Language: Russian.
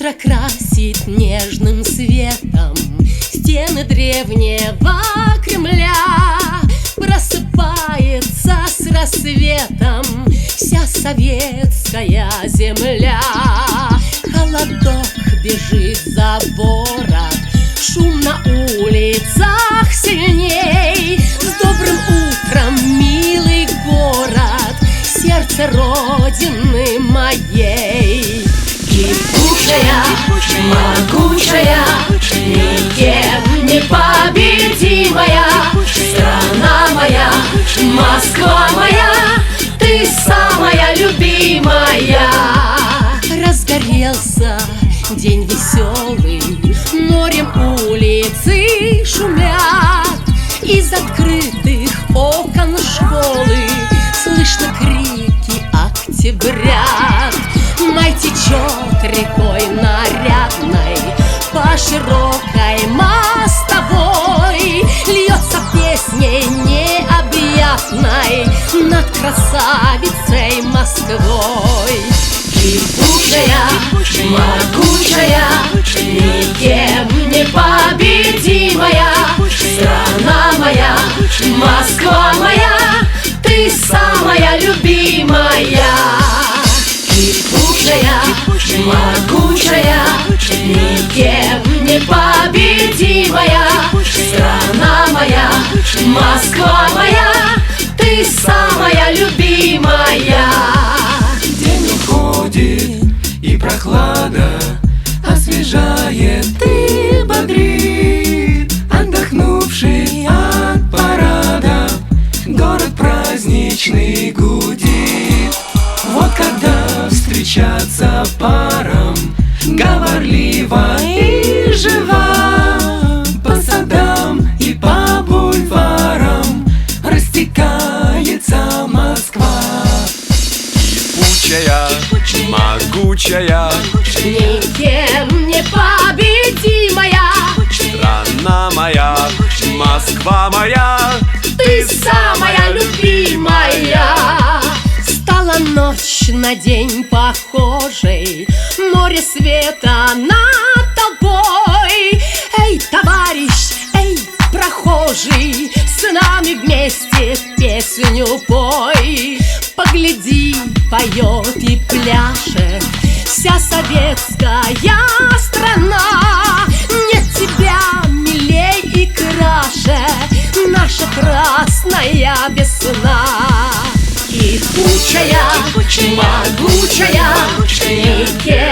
Утро красит нежным светом стены древнего Кремля. Просыпается с рассветом вся советская земля. Холодок бежит за ворот, шум на улицах сильней. С добрым утром, милый город, сердце родины моей. Кипучая, могучая, никем не победимая страна моя, Москва моя, ты самая любимая. Разгорелся день веселый, морем улицы шумят. Из открытых окон школы слышно крики октября. Май течет рекой нарядной по широкой мостовой, льется песней необъятной над красавицей Москвой. Кипучая, могучая, никем не победимая страна моя, Москва моя, ты самая любимая. Кипучая, могучая, никем не победимая страна моя, Москва моя, ты самая любимая. День уходит, и прохлада освежает и бодрит. Отдохнувший от парада, город праздничный гудит. Вот когда встречаться парам, говорливо и живо, по садам и по бульварам растекается Москва. Кипучая, могучая, никем не победимая страна моя, Москва моя, ты самая любимая. Стала ночь на день похожей, море света над тобой. Эй, товарищ, эй, прохожий, с нами вместе песню пой. Погляди, поет и пляшет вся советская страна. Нет тебя милей и краше, наша красная весна. Кипучая, могучая, никем